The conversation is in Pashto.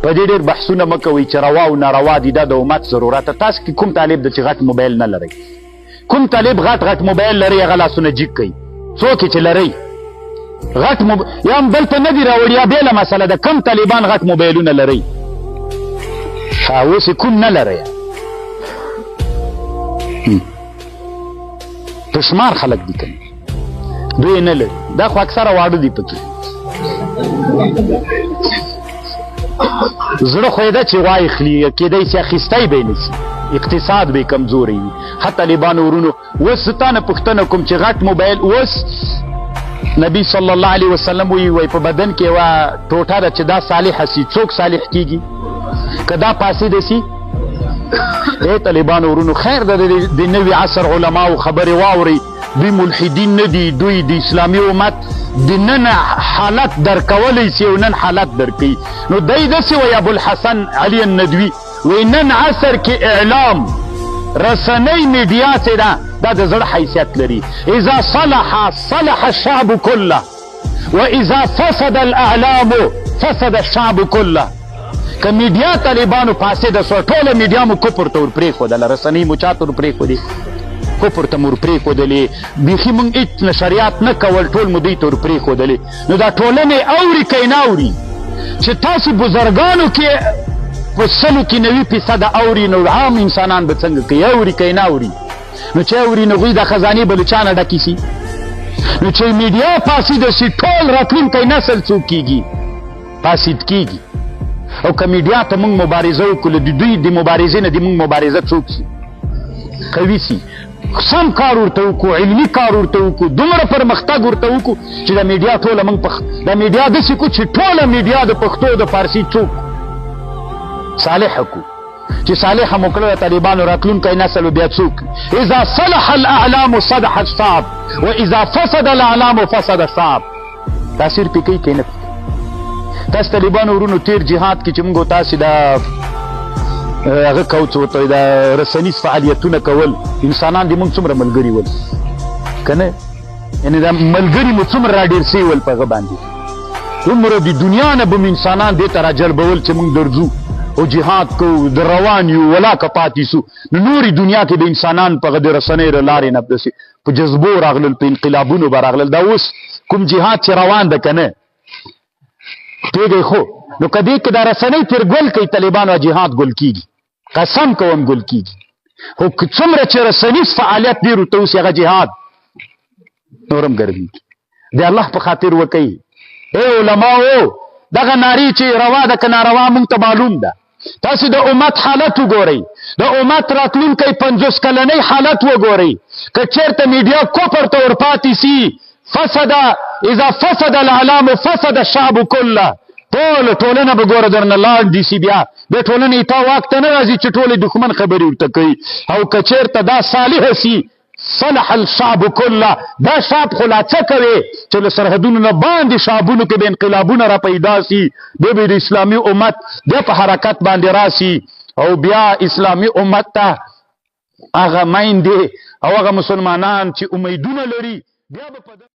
په دې ډېر بحثونه مه کوئ چې روا او ناروا دي دا د امت ضرورت. تاسو کې کوم طالب ده چې غټ موبایل نه لرئ؟ کوم طالب غټ موبایل لري هغه لاسونه جګ کوي؟ څوک چې لرئ غټ یا هم دلته نه دي راوړي یا بېله مسله ده. کوم طالبان غټ موبایلونه لرئ؟ اوس یې کوم نه لرئ؟ په شمار خلک دي که دوی نه لري. دا خو اکثره واړه دي پکې. زړه خو یې ده چې واخلي کېدی شي اخیستی به یې نه شي، اقتصاد به یې کمزوری وي. ښه طالبانو ورونو اوس زه تا نه پوښتنه کوم چې غټ موبایل اوس نبی صلی الله علیه وسلم وایي په بدن کې یوه ټوټه ده چې دا صالحه سي. څوک صالح کېږي؟ که دا پاسېده سي ای طالبانو ورونو خیر ده د نوي عصر علماو خبرې واورئ. دوی ملحدین نه دي، دوی د اسلامي امت د نن حالت درکولی سي او نن حالت درکوي. نو دی داسې وایي ابوالحسن علي الندوي وایي نن عصر کې اعلام رسنۍ میډیا چې ده دا د زړه حیثیت لري. اذا صلح الشعب كله واذا فسد الاعلام فسد الشعب كله. که میډیا طالبانو فاسده سوه ټوله میډیا مو کفر ته ورپرېښودله، رسنۍ مو چا ته ورپرېښودې؟ کفر ته مو ورپرېښودلې. بیخي موږ هېڅ نشریات نه کول، ټول مو دوی ته ورپرېښودلې. نو دا ټولنې اوري که یې نه اوري؟ چې تاسو بزرګانو کې په 90% اوري، نو عام انسانان به څنګه کوي؟ اوري که یې نه اوري؟ نو چې اوري نو هغوی دا خزانې به له چا نه ډکې سي؟ نو چې میډیا فاسده سي ټول راتلونکی نسل څوک کېږي؟ فاسد کېږي. او که میډیا ته موږ مبارزه وکړو د دوی د مبارزې نه د موږ مبارزه څوک سي؟ قوي سي. سم کار ورته وکړو، علمي کار ورته وکړو، دومره پرمختګ ورته وکړو چې د میډیا ټوله موږ د میډیا داسې کړو چې ټوله میډیا د پښتو د فارسي څوک صالحه کړو. چې صالحه مو کړله طالبانو راتلونکی نسل بیا څوک؟ اذا صلح الاعلام صلح الشعب واذا فسد الاعلام فسد الشعب. تاثیر پې کوي که نه؟ تاسو طالبانو ورونو تیر جهاد کې چې موږ تاسې دا هغه کوو څه ورته وایي دا رسنیز فعالیتونه کول، انسانان دې موږ څومره ملګري ول که نه؟ یعنې دا ملګري مو څومره راډېر سوي ول په هغه باندې. دومره د دنیا نه به مو انسانان دې ته راجلبول چې موږ درځو او جهاد کوو، د روان یو ولاکه پاتې سو. نو نورې دنیا کې به انسانان په هغه د رسنیو له لارې نه داسې په جذبو راغلل، په انقلابونو به راغلل. دا اوس کوم جهاد چې روان ده که نه پوهېږئ؟ خو نو که دې کې دا رسنۍ تر ګل کوي طالبانو جهاد ګل کېږي، قسم کوم ګل کېږي. خو که څومره چې رسنیز فعالیت ډېر ورته اوسي هغه جهاد نورم ګرمېږي. د الله په خاطر وکوئ. ای علماو دغه نارې چې روا ده که ناروا موږ ته معلوم ده. تاسو د امت حالت وګورئ، د امت راتلونکی 50 کلنۍ حالت وګورئ. که چېرته میډیا کفر ته ورپاتې سي اذا فسد الاعلام فسد الشعب كله. ټوله ټولنه به ګوره درنه لاندې سي. بیا د ټولنې تا واک ته نه راځي چې ټولې دښمن خبرې ورته کوي. او که چېرته دا صالحه سي صلح الشعب كله. دا شعب خو لا څه کوي چې له سرحدونو نه باندې شعبونو کې به انقلابونه را پیدا سي، دی به د اسلامي امت دی په حرکت باندې راسي او بیا اسلامي امت ته هغه میندې او هغه مسلمانان چې امیدونه لري بیا به